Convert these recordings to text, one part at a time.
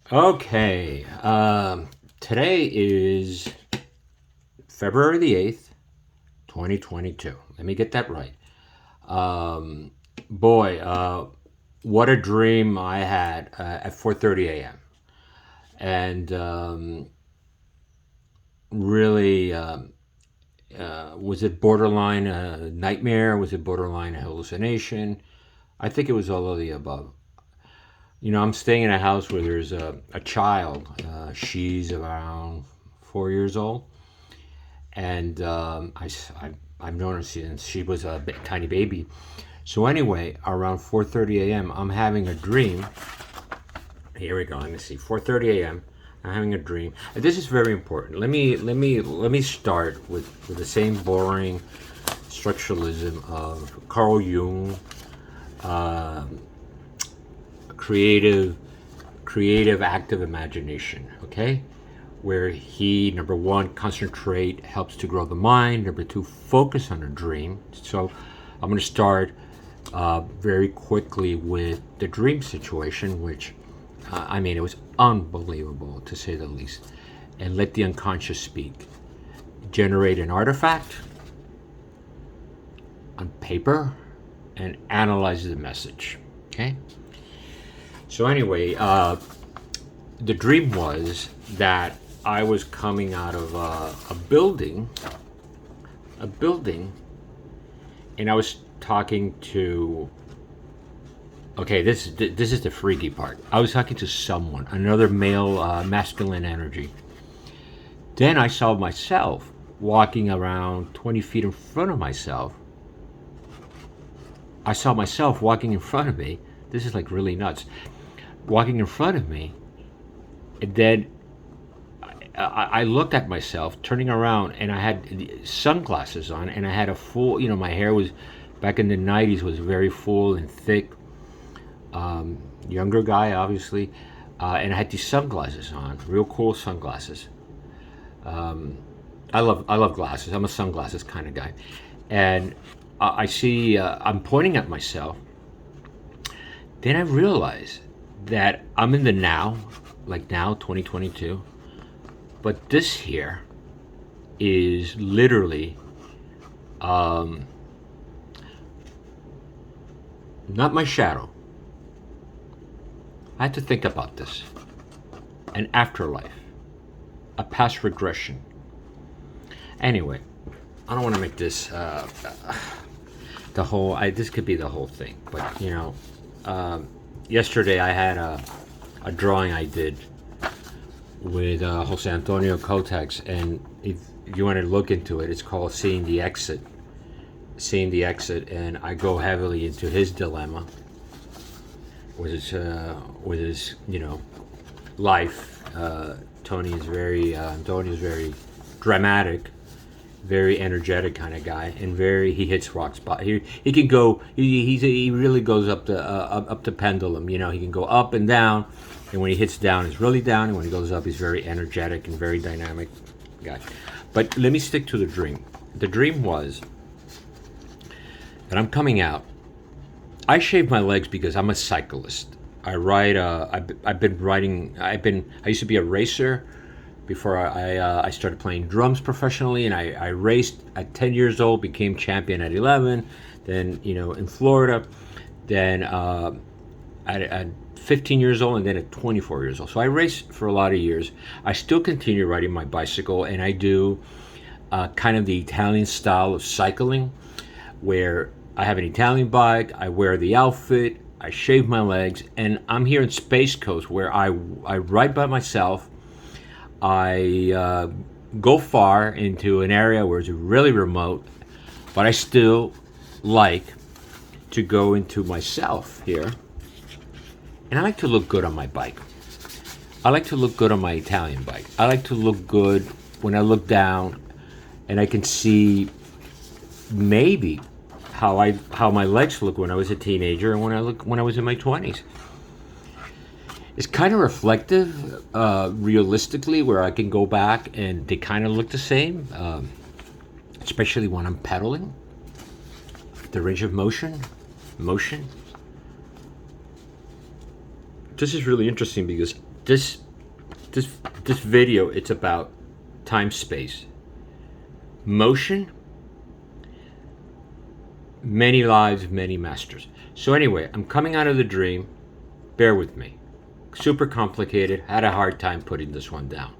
Okay. Today is February the 8th, 2022. Let me get that right. Um, boy, what a dream I had at 4:30 a.m. And really, was it borderline nightmare? Was it borderline hallucination? I think it was all of the above. I'm staying in a house where there's a child. She's around 4 years old, and I've known her since she was a tiny baby. So anyway, around 4:30 a.m., I'm having a dream. Here we go. Let me see. 4:30 a.m. I'm having a dream. And this is very important. Let me start with the same boring structuralism of Carl Jung, uh, creative active imagination. Okay, where he, number one, concentrate helps to grow the mind. Number two, focus on a dream. So I'm going to start very quickly with the dream situation, which it was unbelievable to say the least. And let the unconscious speak. Generate an artifact on paper and analyze the message. Okay. So anyway, the dream was that I was coming out of a building, and I was talking to. Okay, this is the freaky part. I was talking to someone, another male, masculine energy. Then I saw myself walking around 20 feet in front of myself. I saw myself walking in front of me. This is like really nuts. Walking in front of me, and then I looked at myself, turning around, and I had sunglasses on, and I had a full, my hair was, back in the 90s, was very full and thick. Younger guy, obviously, and I had these sunglasses on, real cool sunglasses. I love glasses. I'm a sunglasses kind of guy, and I see I'm pointing at myself. Then I realize that I'm in the now, like now, 2022. But this here is literally not my shadow. I had to think about this. An afterlife, a past regression. Anyway, I don't want to make this the whole. This could be the whole thing, but yesterday I had a drawing I did with Jose Antonio Cotex, and if you want to look into it, it's called Seeing the Exit. Seeing the Exit, and I go heavily into his dilemma with his life. Tony is very Antonio is very dramatic, very energetic kind of guy, and he hits rock spot. He can go. He really goes up the pendulum. He can go up and down, and when he hits down, it's really down, and when he goes up, he's very energetic and very dynamic guy. But let me stick to the dream. The dream was that I'm coming out. I shave my legs because I'm a cyclist. I ride. I've been riding. I used to be a racer before I started playing drums professionally, and I raced at 10 years old, became champion at 11, then in Florida, then at 15 years old, and then at 24 years old. So I raced for a lot of years. I still continue riding my bicycle, and I do kind of the Italian style of cycling, where I have an Italian bike, I wear the outfit, I shave my legs, and I'm here in Space Coast, where I ride by myself. I go far into an area where it's really remote, but I still like to go into myself here. And I like to look good on my bike. I like to look good on my Italian bike. I like to look good when I look down and I can see maybe how my legs look when I was a teenager and when I was in my 20s. It's kind of reflective, realistically, where I can go back and they kind of look the same, especially when I'm pedaling. The range of motion. This is really interesting because this this this video, it's about time, space, motion, many lives, many masters. So anyway, I'm coming out of the dream. Bear with me. Super complicated. Had a hard time putting this one down.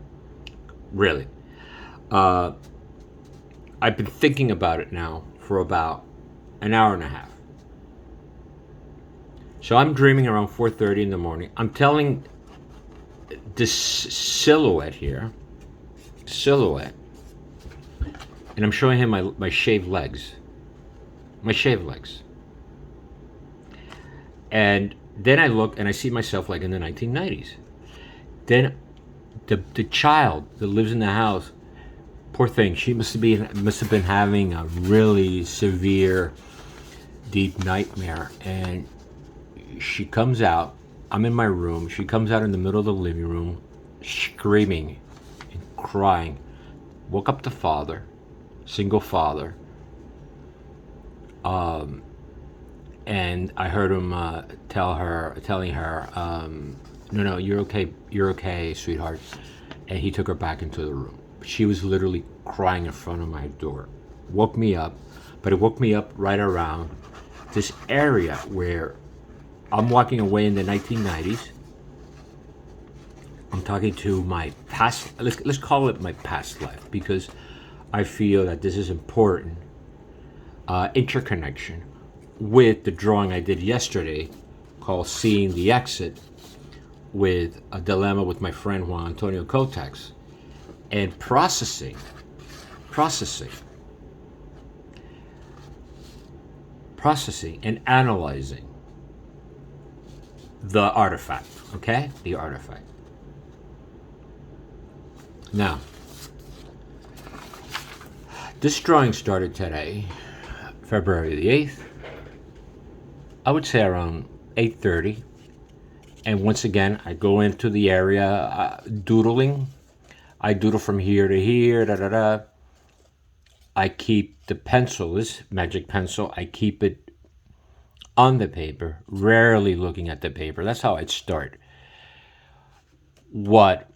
Really. I've been thinking about it now for about an hour and a half. So I'm dreaming around 4:30 in the morning. I'm telling this silhouette here, and I'm showing him my shaved legs. My shaved legs. And then I look and I see myself like in the 1990s. Then the child that lives in the house, poor thing, she must have been having a really severe, deep nightmare. And she comes out. I'm in my room. She comes out in the middle of the living room, screaming and crying. Woke up the father, single father. And I heard him telling her, no, you're okay, sweetheart. And he took her back into the room. She was literally crying in front of my door. Woke me up, but it woke me up right around this area where I'm walking away in the 1990s. I'm talking to my past, let's call it my past life, because I feel that this is important. Interconnection with the drawing I did yesterday called Seeing the Exit, with a dilemma with my friend Juan Antonio Kotex, and processing and analyzing the artifact, okay? The artifact. Now, this drawing started today, February the 8th. I would say around 8:30. And once again, I go into the area doodling. I doodle from here to here, da-da-da. I keep the pencil, this magic pencil, I keep it on the paper, rarely looking at the paper. That's how I'd start. What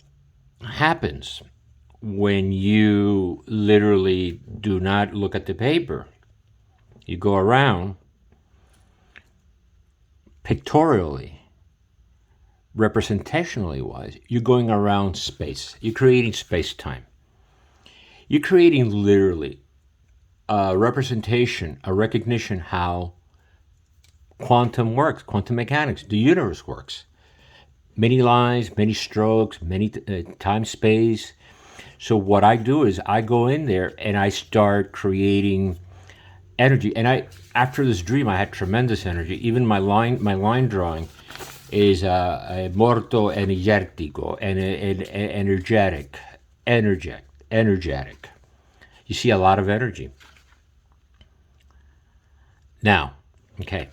happens when you literally do not look at the paper? You go around pictorially, representationally wise, you're going around space. You're creating space-time. You're creating literally a representation, a recognition how quantum works, quantum mechanics, the universe works. Many lines, many strokes, many time, space. So what I do is I go in there and I start creating energy. And after this dream, I had tremendous energy. Even my line drawing is molto energetico, and energetic. You see a lot of energy. Now, okay,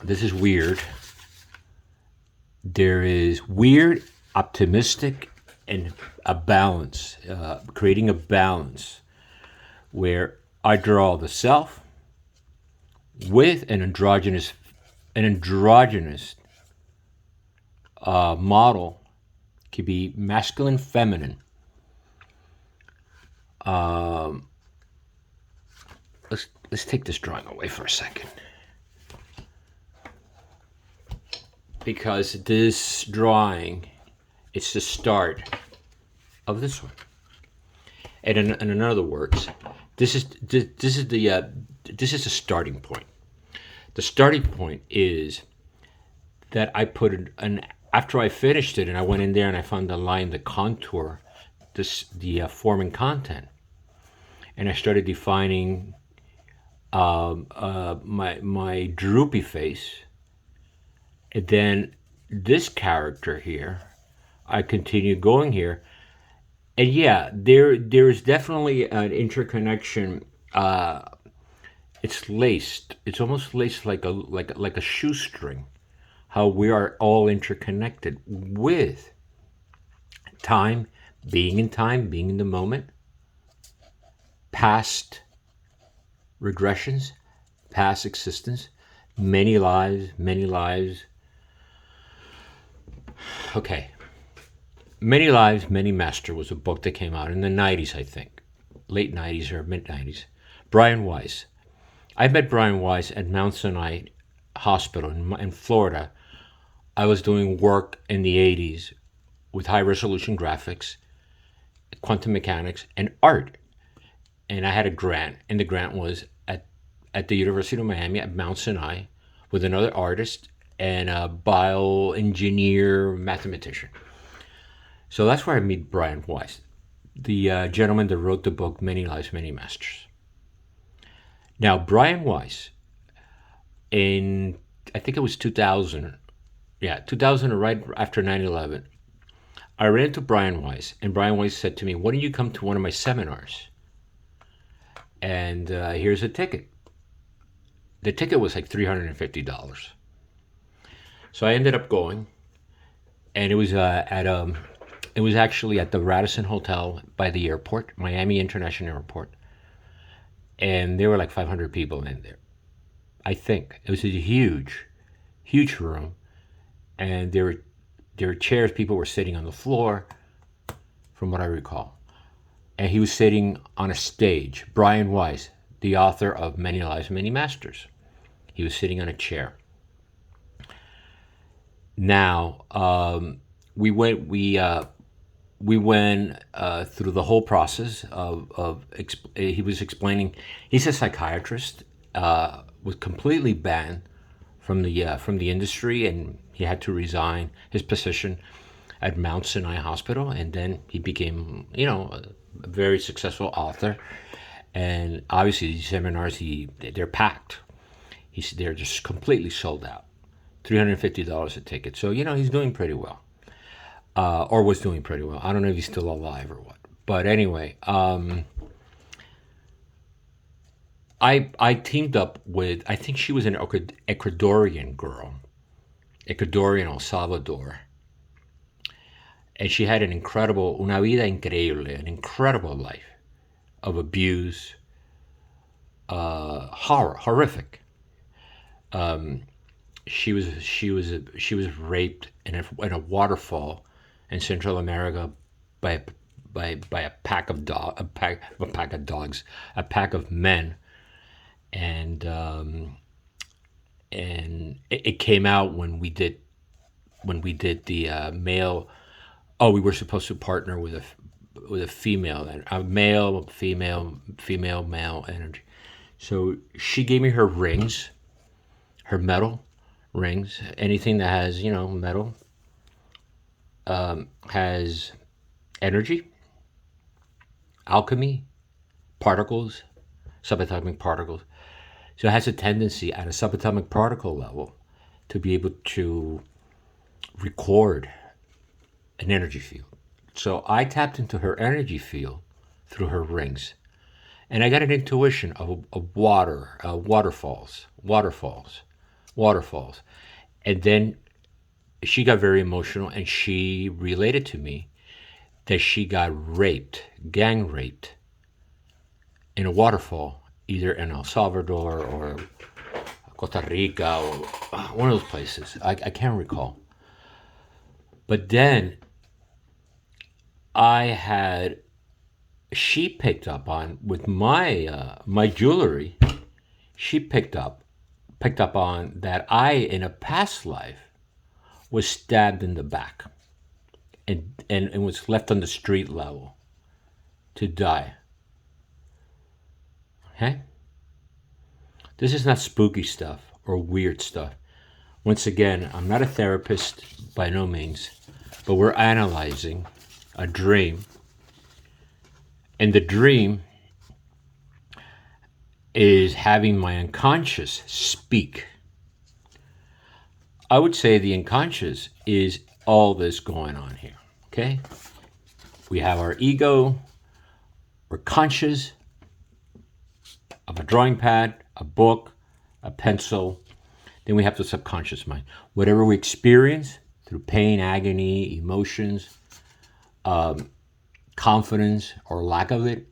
this is weird. There is weird, optimistic, and a balance, creating a balance where I draw the self with an androgynous model. Could be masculine, feminine. Let's take this drawing away for a second, because this drawing, it's the start of this one. And in other words, this is the starting point. The starting point is that I put after I finished it and I went in there and I found the line, the contour, the forming content, and I started defining my droopy face. And then this character here, I continue going here, and yeah, there's definitely an interconnection. It's laced. It's almost laced like a shoestring. How we are all interconnected with time, being in the moment, past regressions, past existence, Many Lives, Many Lives. Okay. Many Lives, Many Master was a book that came out in the 90s, I think. Late 90s or mid 90s. Brian Weiss. I met Brian Weiss at Mount Sinai Hospital in Florida. I was doing work in the 80s with high resolution graphics, quantum mechanics, and art. And I had a grant, and the grant was at the University of Miami at Mount Sinai with another artist and a bioengineer mathematician. So that's where I meet Brian Weiss, the gentleman that wrote the book Many Lives, Many Masters. Now, Brian Weiss, in, I think it was 2000, 2000, right after 9/11, I ran into Brian Weiss, and Brian Weiss said to me, "Why don't you come to one of my seminars? And here's a ticket." The ticket was like $350. So I ended up going, and it was it was actually at the Radisson Hotel by the airport, Miami International Airport, and there were like 500 people in there. I think it was a huge, huge room, and there were chairs. People were sitting on the floor, from what I recall, and he was sitting on a stage. Brian Weiss, the author of Many Lives, Many Masters. He was sitting on a chair. Now, we went through the whole process of he was explaining. He's a psychiatrist, was completely banned from the industry, and he had to resign his position at Mount Sinai Hospital, and then he became, a very successful author. And obviously, these seminars, they're packed. They're just completely sold out. $350 a ticket. So, he's doing pretty well. Or was doing pretty well. I don't know if he's still alive or what. But anyway, I teamed up with, I think she was an Ecuadorian girl. Ecuadorian El Salvador. And she had una vida increíble, an incredible life of abuse, horrific. She was raped in a waterfall in Central America by a pack of men, and it came out when we did the male. Oh, we were supposed to partner with a female, a male, female, male energy. So she gave me her rings, her metal rings. Anything that has, metal has energy, alchemy, particles, subatomic particles. So it has a tendency at a subatomic particle level to be able to record an energy field. So I tapped into her energy field through her rings. And I got an intuition of waterfalls. And then she got very emotional, and she related to me that she got gang raped, in a waterfall, either in El Salvador or Costa Rica or one of those places. I can't recall. But then she picked up on, with my jewelry, she picked up on that I, in a past life, was stabbed in the back and was left on the street level to die. Okay? This is not spooky stuff or weird stuff. Once again, I'm not a therapist by no means, but we're analyzing a dream. And the dream is having my unconscious speak. I would say the unconscious is all this going on here, okay? We have our ego, we're conscious of a drawing pad, a book, a pencil. Then we have the subconscious mind. Whatever we experience through pain, agony, emotions, confidence or lack of it,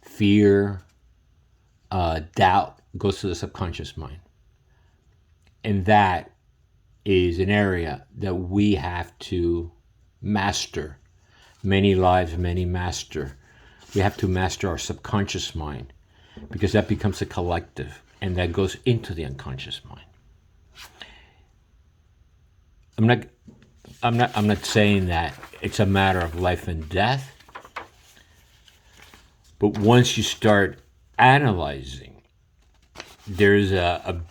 fear, doubt, goes to the subconscious mind. And that is an area that we have to master. Many lives, many master. We have to master our subconscious mind, because that becomes a collective and that goes into the unconscious mind. I'm not saying that it's a matter of life and death, but once you start analyzing, there's a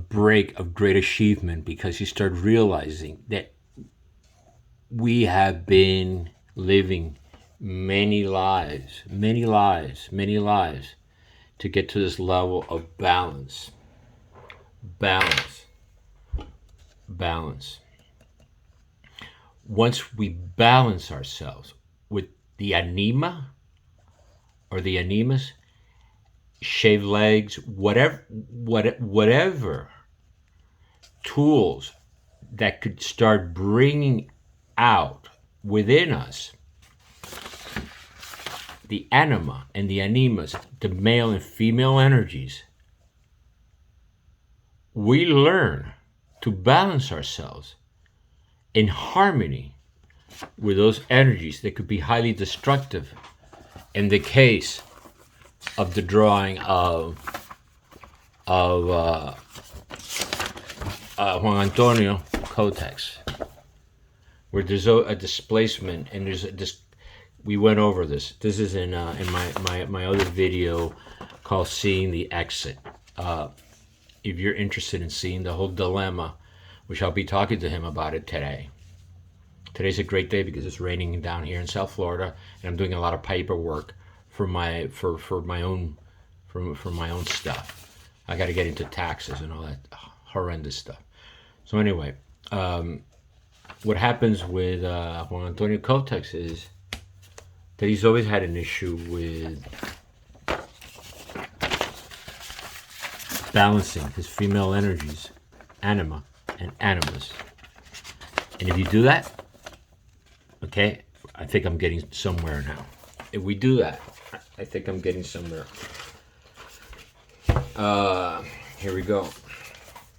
break of great achievement, because you start realizing that we have been living many lives to get to this level of balance. Once we balance ourselves with the anima or the animus, shaved legs, whatever tools that could start bringing out within us the anima and the animus, the male and female energies, we learn to balance ourselves in harmony with those energies that could be highly destructive. In the case of the drawing of Juan Antonio Cotex, where there's a displacement, and there's this. We went over this. This is in my other video called "Seeing the Exit." If you're interested in seeing the whole dilemma, which I'll be talking to him about it today. Today's a great day because it's raining down here in South Florida, and I'm doing a lot of paperwork for my own stuff. I got to get into taxes and all that horrendous stuff. So anyway, what happens with Juan Antonio Cotex is that he's always had an issue with balancing his female energies, anima and animus. And if you do that, okay, I think I'm getting somewhere now. If we do that, I think I'm getting somewhere. Here we go.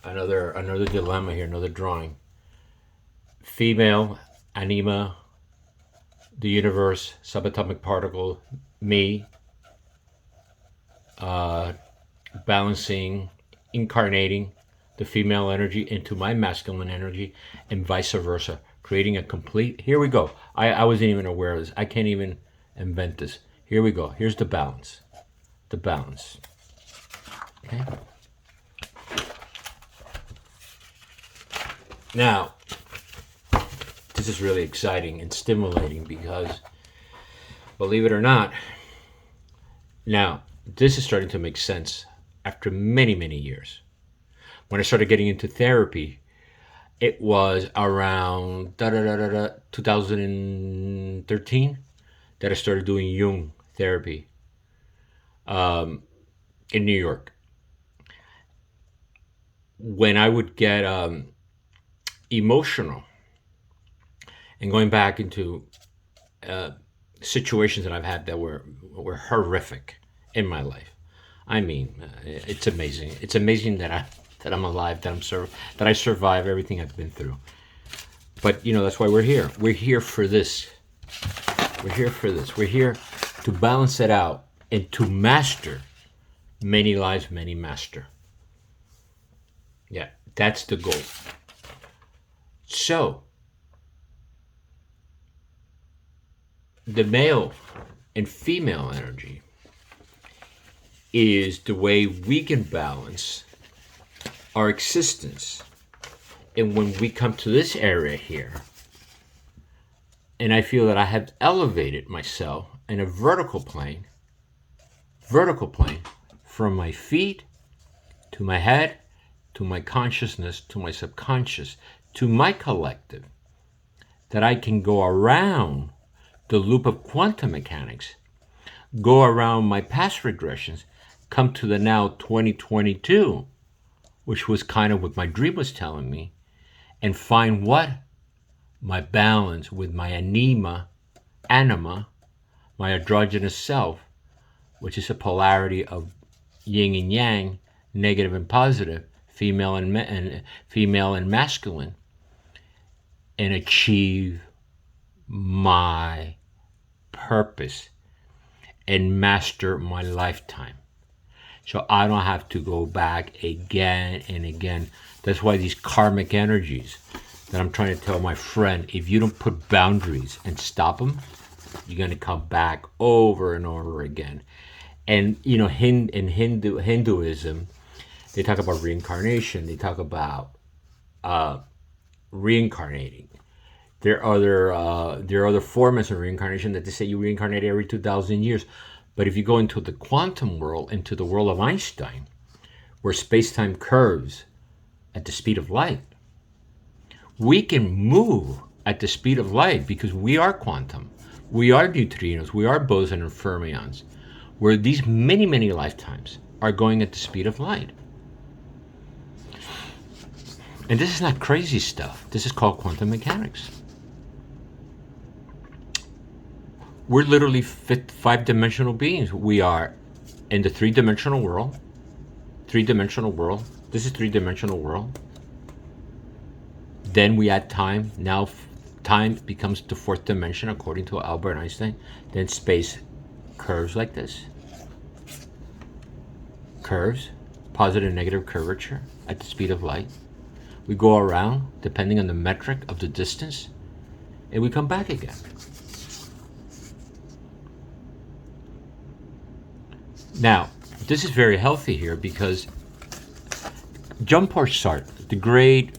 Another dilemma here, another drawing. Female, anima, the universe, subatomic particle, me, balancing, incarnating the female energy into my masculine energy, and vice versa, creating a complete. Here we go. I wasn't even aware of this. I can't even invent this. Here we go. Here's the balance. The balance. Okay. Now, this is really exciting and stimulating because, believe it or not, now this is starting to make sense after many, many years. When I started getting into therapy, it was around 2013 that I started doing Jung therapy in New York. When I would get emotional and going back into situations that I've had that were horrific in my life. I mean, it's amazing. It's amazing that I'm alive, that I survive everything I've been through. But that's why we're here. We're here for this. We're here for this. We're here to balance it out and to master. Many lives, many master. Yeah, that's the goal. So, the male and female energy is the way we can balance our existence. And when we come to this area here, and I feel that I have elevated myself in a vertical plane from my feet to my head, to my consciousness, to my subconscious, to my collective, that I can go around the loop of quantum mechanics, go around my past regressions, come to the now 2022, which was kind of what my dream was telling me, and find what? My balance with my anima, my androgynous self, which is a polarity of yin and yang, negative and positive, female and masculine, and achieve my purpose and master my lifetime. So I don't have to go back again and again. That's why these karmic energies that I'm trying to tell my friend, if you don't put boundaries and stop them, you're going to come back over and over again. And, you know, in Hinduism, they talk about reincarnation. They talk about reincarnating. There are other forms of reincarnation that they say you reincarnate every 2,000 years. But if you go into the quantum world, into the world of Einstein, where space-time curves at the speed of light, we can move at the speed of light because we are quantum. We are neutrinos. We are bosons and fermions, where these many, many lifetimes are going at the speed of light. And this is not crazy stuff. This is called quantum mechanics. We're literally five-dimensional beings. We are in the three-dimensional world. Three-dimensional world. This is three-dimensional world. Then we add time. Now time becomes the fourth dimension according to Albert Einstein. Then space curves like this. Curves, positive and negative curvature at the speed of light. We go around depending on the metric of the distance, and we come back again. Now, this is very healthy here because Jean-Paul Sartre, the great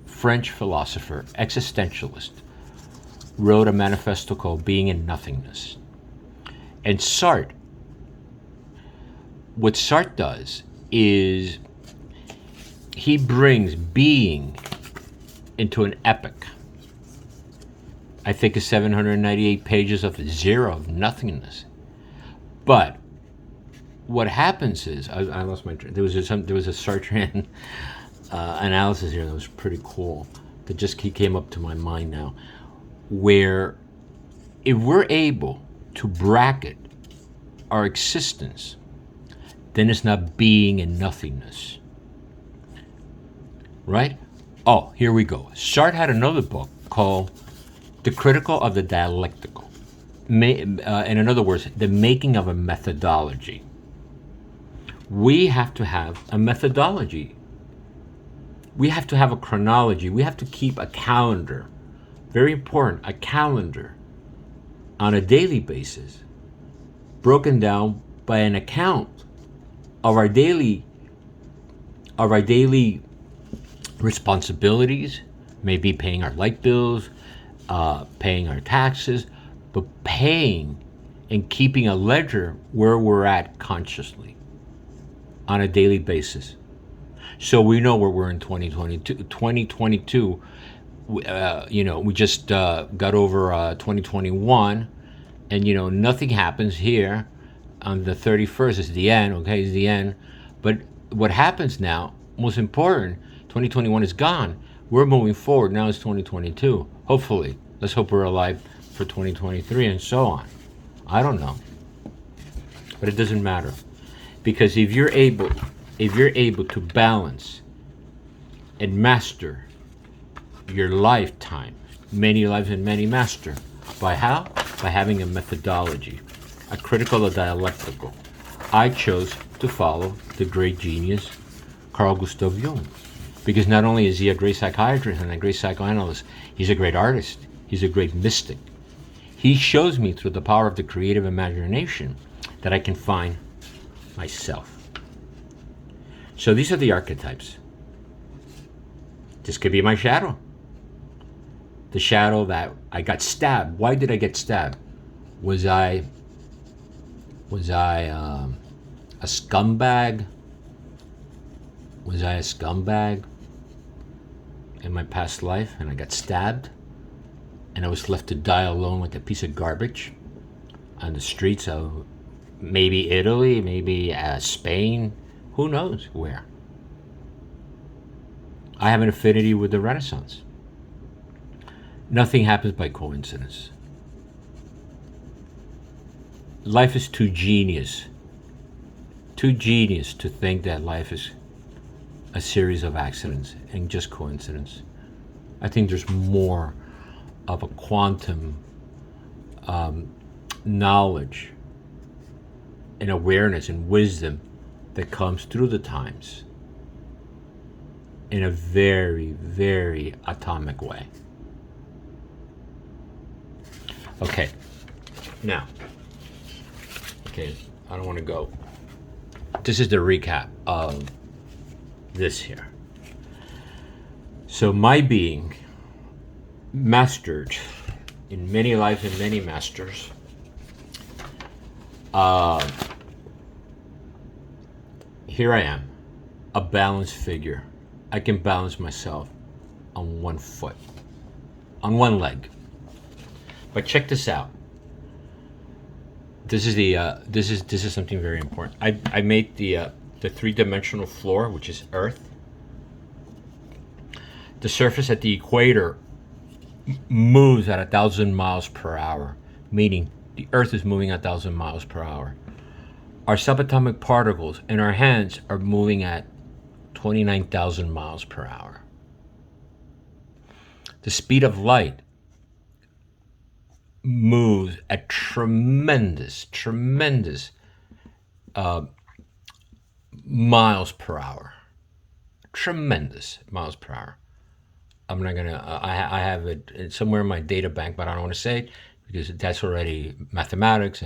French philosopher, existentialist, wrote a manifesto called Being in Nothingness. And Sartre, what Sartre does is he brings being into an epic. I think it's 798 pages of zero, of nothingness. But what happens is, I lost my train. There was a Sartrean analysis here that was pretty cool. That just came up to my mind now, where if we're able to bracket our existence, then it's not being in nothingness, right? Oh, here we go. Sartre had another book called The Critical of the Dialectical. In other words, the making of a methodology. We have to have a methodology. We have to have a chronology. We have to keep a calendar. Very important, a calendar on a daily basis, broken down by an account of our daily responsibilities, maybe paying our light bills, paying our taxes, but paying and keeping a ledger where we're at consciously on a daily basis. So we know where we're in 2022. We just got over 2021, and nothing happens here on the 31st. It's the end, okay? It's the end. But what happens now, most important, 2021 is gone. We're moving forward. Now it's 2022. Hopefully. Let's hope we're alive for 2023 and so on. I don't know. But it doesn't matter. Because if you're able to balance and master your lifetime, many lives and many master, by how? By having a methodology, a critical or dialectical. I chose to follow the great genius, Carl Jung, because not only is he a great psychiatrist and a great psychoanalyst, he's a great artist, he's a great mystic. He shows me through the power of the creative imagination that I can find myself. So these are the archetypes. This could be my shadow. The shadow that I got stabbed. Why did I get stabbed? Was I a scumbag? Was I a scumbag in my past life and I got stabbed and I was left to die alone like a piece of garbage on the streets of maybe Italy, maybe Spain, who knows where. I have an affinity with the Renaissance. Nothing happens by coincidence. Life is too genius to think that life is a series of accidents and just coincidence. I think there's more of a quantum knowledge and awareness and wisdom that comes through the times in a very, very atomic way. Okay, now, okay, I don't want to go. This is the recap of this here. So my being mastered in many lives and many masters. Here I am, a balanced figure. I can balance myself on one foot, on one leg. But check this out. This is the this is something very important. I made the three-dimensional floor, which is Earth. The surface at the equator moves at 1,000 miles per hour, meaning the Earth is moving at 1,000 miles per hour. Our subatomic particles in our hands are moving at 29,000 miles per hour. The speed of light moves at tremendous miles per hour. Tremendous miles per hour. I'm not gonna. I have it somewhere in my data bank, but I don't want to say it because that's already mathematics